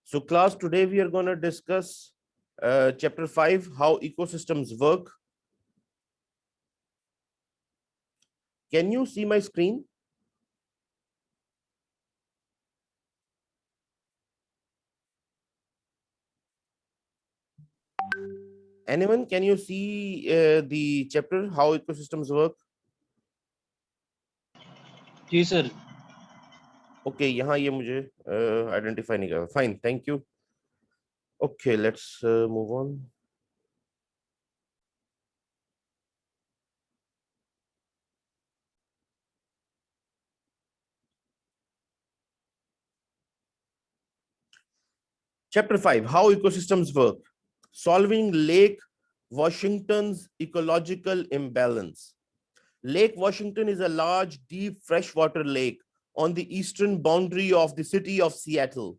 So class, today we are going to discuss chapter 5, how ecosystems work. Can you see my screen? Anyone, can you see the chapter, how ecosystems work? जी sir. Okay, यहाँ ये मुझे identify नहीं कर. Fine, thank you. Okay, let's move on. Chapter 5, how ecosystems work. Solving Lake Washington's ecological imbalance. Lake Washington is a large, deep freshwater lake on the eastern boundary of the city of Seattle.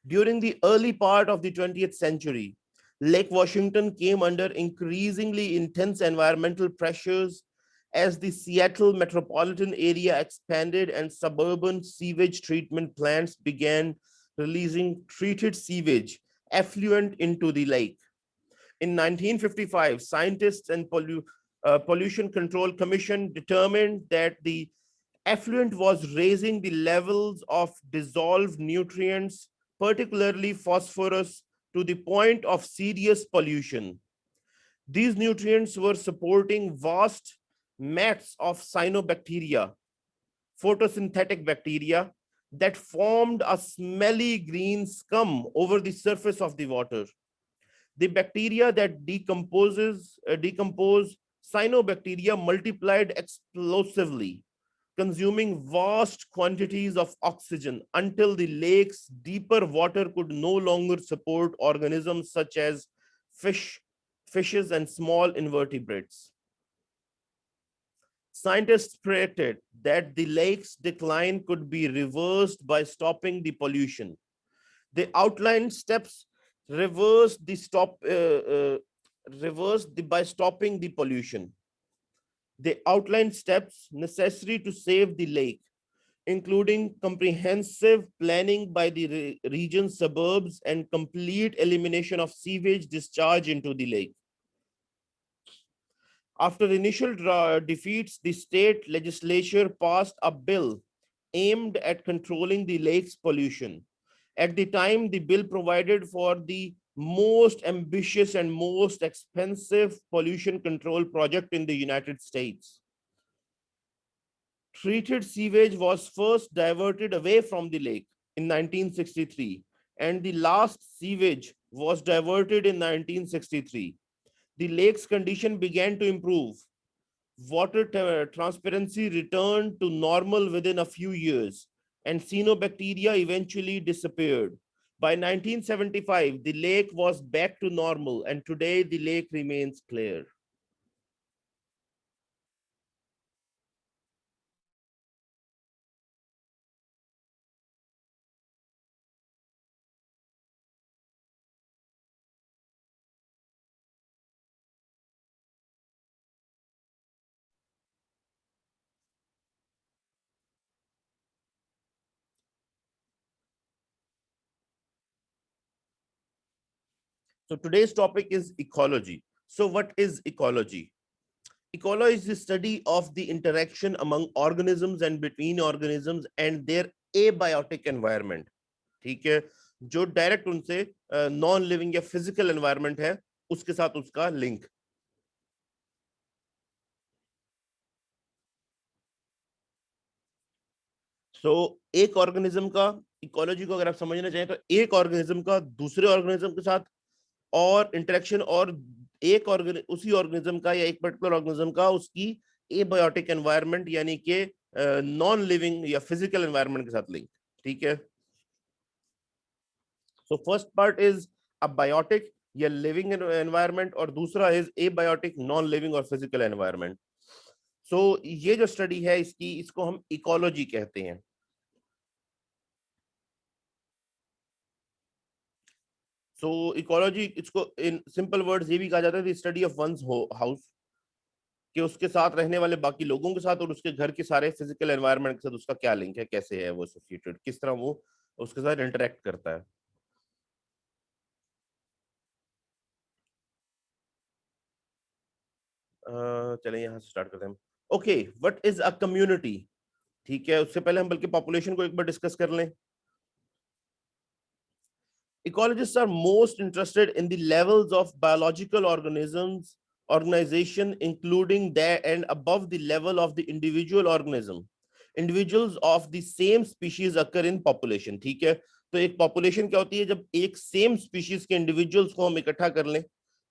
During the early part of the 20th century, Lake Washington came under increasingly intense environmental pressures as the Seattle metropolitan area expanded and suburban sewage treatment plants began releasing treated sewage effluent into the lake. In 1955, scientists and Pollution Control Commission determined that the effluent was raising the levels of dissolved nutrients, particularly phosphorus, to the point of serious pollution. These nutrients were supporting vast mats of cyanobacteria, photosynthetic bacteria, that formed a smelly green scum over the surface of the water. The bacteria that decompose cyanobacteria multiplied explosively, consuming vast quantities of oxygen until the lake's deeper water could no longer support organisms such as fishes, and small invertebrates. Scientists predicted that the lake's decline could be reversed by stopping the pollution. The outlined steps reverse the stop reverse the by stopping the pollution. They outlined steps necessary to save the lake, including comprehensive planning by the region's suburbs and complete elimination of sewage discharge into the lake. After initial defeats, the state legislature passed a bill aimed at controlling the lake's pollution. At the time, the bill provided for the most ambitious and most expensive pollution control project in the United States. Treated sewage was first diverted away from the lake in 1963, and the last sewage was diverted in 1963. The lake's condition began to improve. Water transparency returned to normal within a few years, and cyanobacteria eventually disappeared. By 1975, the lake was back to normal, and today the lake remains clear. So today's topic is ecology. So what is ecology? Ecology is the study of the interaction among organisms and between organisms and their abiotic environment. ठीक है, जो direct उनसे non living या physical environment है उसके साथ उसका link. सो एक ऑर्गेनिज्म का इकोलॉजी को अगर आप समझना चाहें तो एक ऑर्गेनिज्म का दूसरे ऑर्गेनिज्म के साथ और इंटरेक्शन, और एक उसी ऑर्गेनिज्म का या एक पर्टिकुलर ऑर्गेनिज्म का उसकी एबायोटिक एनवायरनमेंट यानी कि नॉन लिविंग या फिजिकल एनवायरनमेंट के साथ लिंक. ठीक है, so first part is abiotic या लिविंग एनवायरनमेंट, और दूसरा इज एबायोटिक नॉन लिविंग और फिजिकल एनवायरनमेंट. सो ये जो स्टडी है इसको हम इकोलॉजी कहते हैं. सो इकोलॉजी, इसको इन सिंपल वर्ड्स ये भी कहा जाता है, स्टडी ऑफ वंस हाउस, कि उसके साथ रहने वाले बाकी लोगों के साथ और उसके घर के सारे फिजिकल एनवायरनमेंट के साथ उसका क्या लिंक है, कैसे है वो एसोसिएटेड, किस तरह वो उसके साथ इंटरेक्ट करता है. चलें यहाँ से स्टार्ट करते हैं. Okay, what is a community? ठीक है, उससे पहले हम बल्कि पॉपुलेशन को एक बार डिस्कस कर लें. Ecologists are most interested in the levels of biological organisms, organization, including there and above the level of the individual organism. Individuals of the same species occur in population. ठीक है, तो एक population क्या होती है? जब एक सेम स्पीशीज के इंडिविजुअल्स को हम इकट्ठा कर लें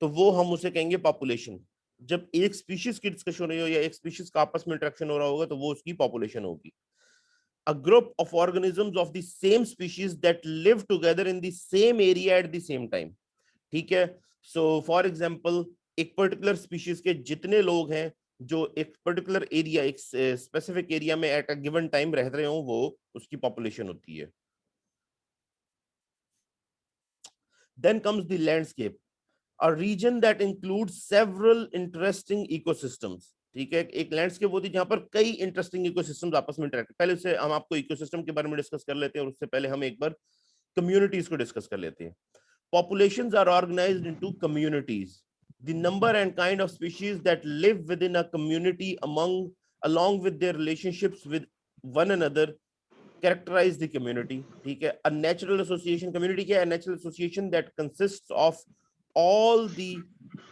तो वो हम उसे कहेंगे पॉपुलेशन. जब एक स्पीशीज की डिस्कशन हो रही हो या एक स्पीशीज का आपस में इंटरेक्शन हो रहा होगा तो वो उसकी पॉपुलेशन होगी. A group of organisms of the same species that live together in the same area at the same time. ठीक है, so for example एक पर्टिकुलर स्पीशीज के जितने लोग हैं जो एक पर्टिकुलर एरिया, एक स्पेसिफिक एरिया में एट अ गिवन टाइम रह रहे हो, वो उसकी पॉपुलेशन होती है. Then comes the landscape, a region that includes several interesting ecosystems. ठीक है, एक लैंडस्केप होती है जहां पर कई इंटरेस्टिंग इकोसिस्टम्स आपस में इंटरेक्ट. पहले से हम आपको इकोसिस्टम के बारे में डिस्कस कर लेते हैं और उससे पहले हम एक बार कम्युनिटीज को डिस्कस कर लेते हैं. Populations are organized into communities. The number and kind of species that live within a community along with their relationships with one another characterize the community. ठीक है, a natural association, community क्या है? A natural association that consists of all the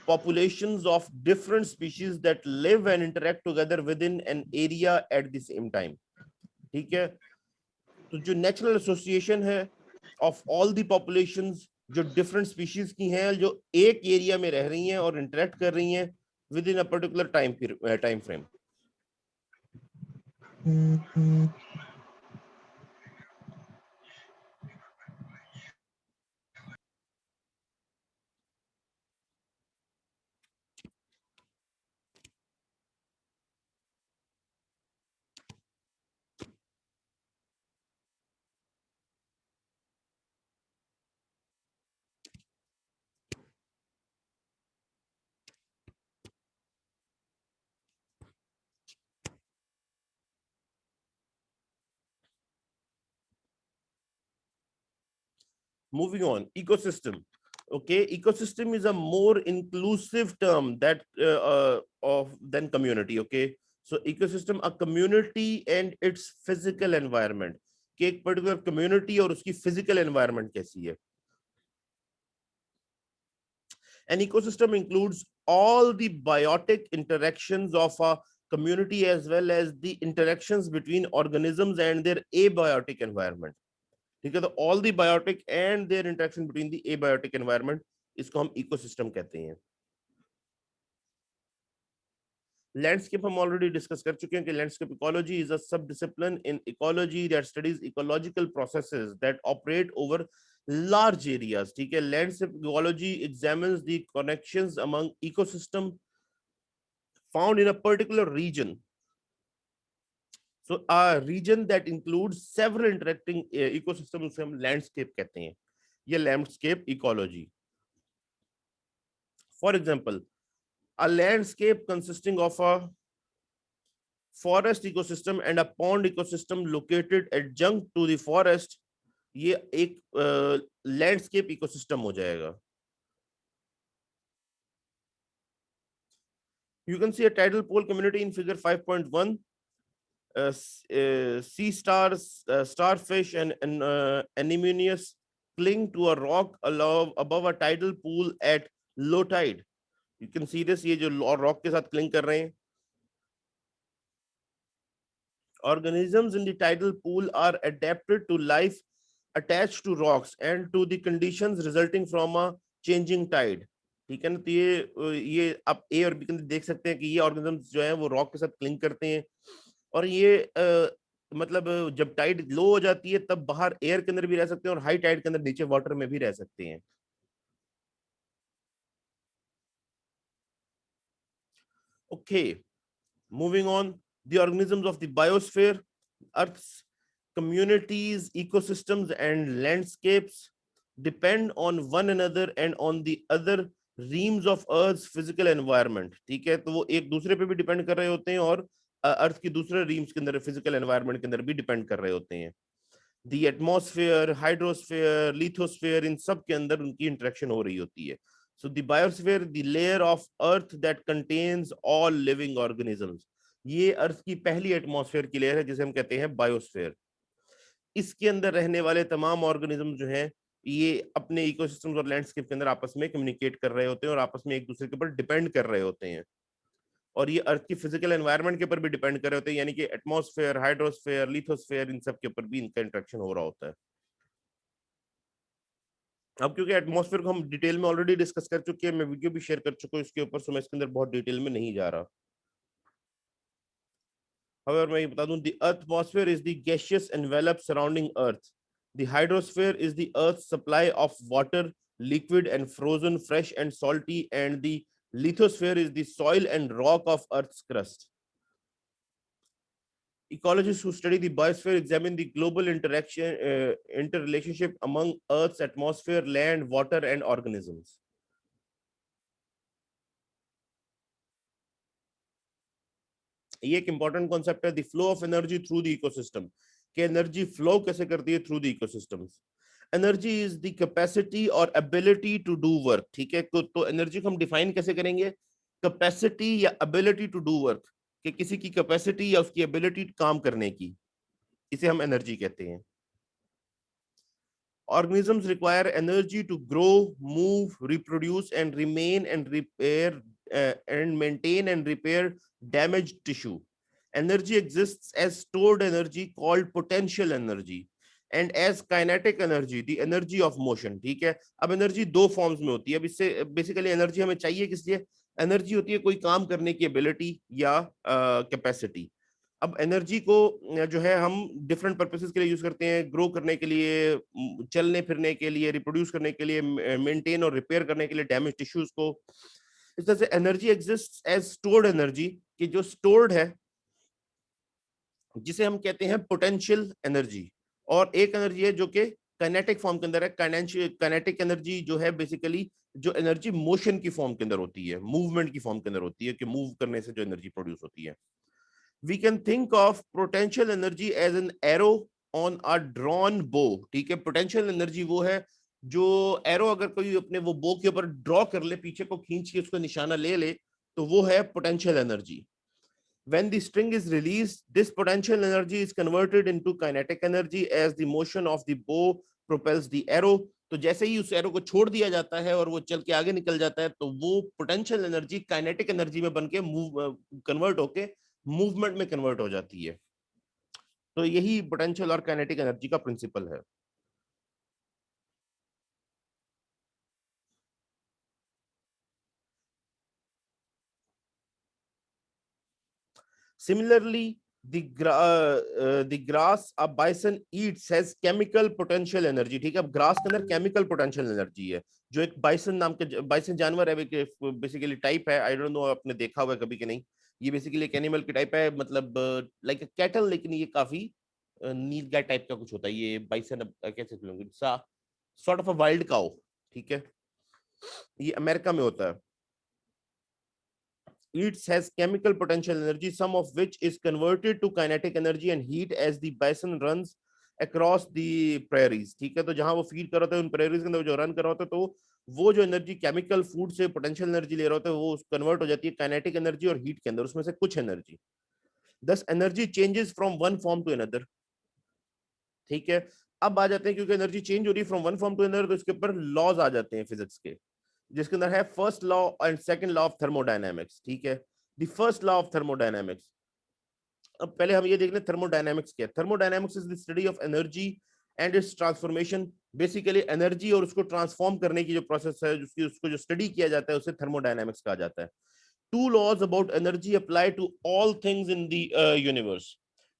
populations of different species that live and interact together within an area at the same time. ठीक है, तो जो natural association है of all the populations जो different species की हैं जो एक एरिया में रह रही हैं और इंटरेक्ट कर रही हैं with in a particular time frame. Moving on, ecosystem. Okay, ecosystem is a more inclusive term that of than community. Okay, so ecosystem, a community and its physical environment. कि एक पर्टिकुलर कम्युनिटी और उसकी physical environment कैसी है. An ecosystem includes all the biotic interactions of a community as well as the interactions between organisms and their abiotic environment. ठीक है, तो all the biotic and their interaction between the abiotic environment, इसको हम ecosystem कहते हैं. Landscape हम already discuss कर चुके हैं कि लैंडस्केप इकोलॉजी इज अ सब discipline in ecology that studies ecological processes that operate over large areas. ठीक है, landscape ecology examines the connections among ecosystem found in a particular region. So a region that includes several interacting ecosystems उसे हम landscape कहते हैं. ये landscape ecology. For example, a landscape consisting of a forest ecosystem and a pond ecosystem located adjunct to the forest, ये एक landscape ecosystem हो जाएगा. You can see a tidal pool community in figure 5.1. Sea stars, starfish, and anemones cling to a rock above a tidal pool at low tide. You can see this. ये जो rock के साथ cling कर रहे हैं. Organisms in the tidal pool are adapted to life attached to rocks and to the conditions resulting from a changing tide. ठीक है ना, तो ये आप ए और बी के अंदर देख सकते हैं कि ये ऑर्गेनिजम्स जो हैं वो रॉक के साथ क्लिंग करते हैं और ये मतलब जब टाइड लो हो जाती है तब बाहर एयर के अंदर भी रह सकते हैं और हाई टाइड के अंदर नीचे वाटर में भी रह सकते हैं. Okay, moving on, the organisms of the biosphere, Earth's communities, ecosystems, and landscapes depend on one another and on the other reams of Earth's physical environment. ठीक है, तो वो एक दूसरे पे भी डिपेंड कर रहे होते हैं और अर्थ की दूसरे रीम्स के अंदर फिजिकल एनवायरनमेंट के अंदर भी डिपेंड कर रहे होते हैं. दी एटमॉस्फेयर, हाइड्रोस्फेयर, लिथोस्फेयर, इन सब के अंदर उनकी इंटरेक्शन हो रही होती है. So the biosphere, the layer of earth that contains all living organisms. ये अर्थ की पहली एटमॉस्फेयर की लेयर है जिसे हम कहते हैं बायोस्फेयर। इसके अंदर रहने वाले तमाम ऑर्गेनिज्म जो हैं ये अपने इकोसिस्टम्स और लैंडस्केप के अंदर आपस में कम्युनिकेट कर रहे होते हैं और आपस में एक दूसरे के ऊपर डिपेंड कर रहे होते हैं, और ये अर्थ की फिजिकल एनवायरनमेंट के ऊपर भी डिपेंड कर रहे होते हैं, यानी कि एटमॉस्फेयर, हाइड्रोस्फेयर, लिथोस्फेयर, इन सब के ऊपर भी इनका इंटरेक्शन हो रहा होता है। अब क्योंकि एटमॉस्फेयर को हम डिटेल में ऑलरेडी डिस्कस कर चुके हैं, मैं वीडियो भी शेयर कर चुका हूँ इसके ऊपर, सो मैं इसके अंदर बहुत डिटेल में नहीं जा रहा। However, मैं ये बता दूं, the atmosphere is the gaseous envelope surrounding Earth. The hydrosphere is the Earth's supply of water, liquid and frozen, fresh and salty, and the lithosphere is the soil and rock of Earth's crust. Ecologists who study the biosphere examine the global interrelationship among Earth's atmosphere, land, water, and organisms. ये एक important concept है, the flow of energy through the ecosystem, कि energy flow कैसे करती है through the ecosystems. Energy is the capacity और ability to do work, ठीक है। तो एनर्जी को हम डिफाइन कैसे करेंगे, कैपेसिटी या एबिलिटी टू डू वर्क, कि किसी की कैपेसिटी या उसकी एबिलिटी काम करने की, इसे हम एनर्जी कहते हैं। Organisms require energy to grow, move, reproduce, and remain and repair and maintain and repair damaged tissue. Energy exists as stored energy called potential energy and as kinetic energy, the energy of motion, ठीक है। अब energy दो forms में होती है। अब इससे basically energy हमें चाहिए किस लिए, एनर्जी होती है कोई काम करने की एबिलिटी या कैपेसिटी। अब एनर्जी को जो है हम डिफरेंट पर्पसेस के लिए यूज करते हैं, ग्रो करने के लिए, चलने फिरने के लिए, रिप्रोड्यूस करने के लिए, मेंटेन और रिपेयर करने के लिए डैमेज टिश्यूज को। इस तरह से energy exist as stored energy, कि जो स्टोर्ड है जिसे हम कहते हैं पोटेंशियल एनर्जी, और एक एनर्जी है जो कि काइनेटिक फॉर्म के अंदर है। काइनेटिक एनर्जी जो है बेसिकली जो एनर्जी मोशन की फॉर्म के अंदर होती है, मूवमेंट की फॉर्म के अंदर होती है, कि मूव करने से जो एनर्जी प्रोड्यूस होती है। We can think of potential energy as an arrow on a drawn bow, ठीक है। पोटेंशियल एनर्जी वो है जो एरो अगर कोई अपने वो बो के ऊपर ड्रॉ कर ले, पीछे को खींच के उसको निशाना ले ले, तो वो है potential energy. When the string is released, this potential energy is converted into kinetic energy as the motion of the bow propels the arrow. तो जैसे ही उस एरो को छोड़ दिया जाता है और वो चल के आगे निकल जाता है, तो वो पोटेंशियल एनर्जी काइनेटिक एनर्जी में बन के कन्वर्ट होके मूवमेंट में कन्वर्ट हो जाती है। तो यही पोटेंशियल और काइनेटिक एनर्जी का प्रिंसिपल है। Similarly, the grass a bison eats has chemical potential energy, ठीक है। अब ग्रास के अंदर केमिकल पोटेंशियल एनर्जी है, जो एक बाइसन नाम के बाइसन जानवर है, बेसिकली टाइप है, आई डोंट नो आपने देखा हुआ है कभी कि नहीं। ये बेसिकली एक एनिमल की टाइप है, मतलब लाइक अ कैटल, लेकिन ये काफी नील गाय टाइप का कुछ होता है। ये बाइसन कैसे बोलूंगी, sort of a wild cow, ठीक है। ये अमेरिका में होता है। It has chemical potential energy, some of which is converted to kinetic energy and heat as the bison runs across the prairies, ठीक है। तो जहां वो फीड कर रहा था उन prairies के अंदर जो रन कर रहा होता है, तो वो जो एनर्जी केमिकल फूड से पोटेंशियल एनर्जी ले रहा होता है, वो कन्वर्ट हो जाती है काइनेटिक एनर्जी और हीट के अंदर, उसमें से कुछ energy. Thus energy changes from one form to another, ठीक है। अब आ जाते हैं, क्योंकि एनर्जी चेंज हो रही है from one form to another, तो इसके ऊपर लॉज आ जाते हैं फिजिक्स के, जिसके अंदर है first law and second law of thermodynamics, ठीक है। The first law of thermodynamics, अब पहले हम ये देख लें थर्मोडायनेमिक्स क्या है। Thermodynamics is the study of energy and it's transformation. Basically energy और उसको ट्रांसफॉर्म करने की जो प्रोसेस है, उसको जो स्टडी किया जाता है, उसे थर्मोडायनेमिक्स कहा जाता है। Two laws about energy apply to all things in the universe.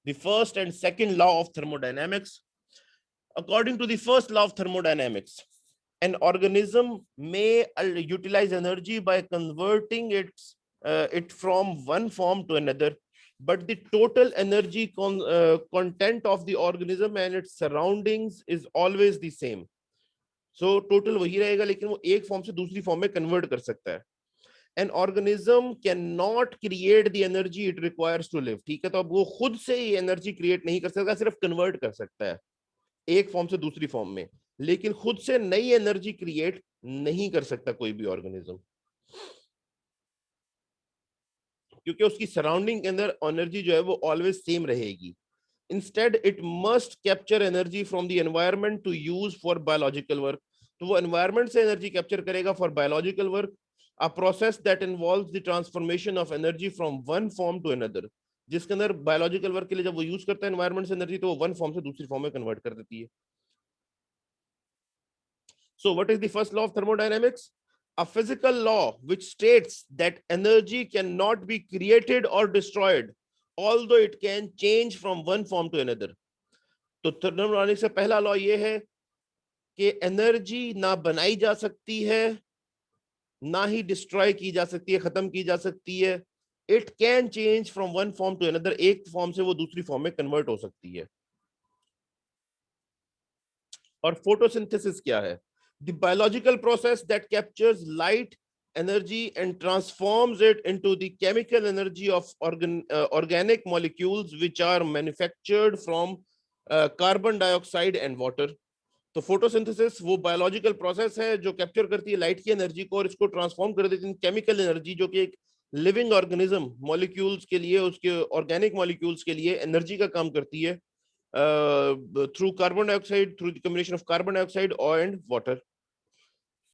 The first and second law of thermodynamics. According to the first law of thermodynamics, an organism may utilize energy by converting it from one form to another, but the total energy content of the organism and its surroundings is always the same. So total वही रहेगा, लेकिन वो एक form से दूसरी form में convert कर सकता है। An organism cannot create the energy it requires to live, ठीक है। तो अब वो खुद से ये एनर्जी क्रिएट नहीं कर सकता, सिर्फ कन्वर्ट कर सकता है एक फॉर्म से दूसरी फॉर्म में। लेकिन खुद से नई एनर्जी क्रिएट नहीं कर सकता कोई भी ऑर्गेनिज्म, क्योंकि उसकी सराउंडिंग के अंदर एनर्जी जो है वो ऑलवेज सेम रहेगी. Instead it must capture energy from the environment to use for biological work. तो वो एनवायरनमेंट से एनर्जी कैप्चर करेगा for biological work, a process that involves the transformation of energy from one form to another. जिसके अंदर biological work के लिए जब वो यूज करता है एनवायरनमेंट से एनर्जी, तो वो वन फॉर्म से दूसरी फॉर्म में कन्वर्ट कर देती है. So what is the first law of thermodynamics? A physical law which states that energy cannot be created or destroyed, although it can change from one form to another. तो thermodynamics से पहला law ये है कि energy ना बनाई जा सकती है, ना ही डिस्ट्रॉय की जा सकती है, खत्म की जा सकती है. It can change from one form to another, एक फॉर्म से वो दूसरी फॉर्म में कन्वर्ट हो सकती है. और फोटोसिंथेसिस क्या है? The biological process that captures light energy and transforms it into the chemical energy of organic molecules which are manufactured from carbon dioxide and water. तो फोटोसिंथेसिस वो बायोलॉजिकल प्रोसेस है जो कैप्चर करती है लाइट की energy को और इसको ट्रांसफॉर्म कर देती है केमिकल एनर्जी, जो कि एक लिविंग ऑर्गेनिज्म मॉलिक्यूल्स के लिए, उसके ऑर्गेनिक मॉलिक्यूल्स के लिए एनर्जी का काम करती है, through carbon dioxide, through the combination of carbon dioxide and water.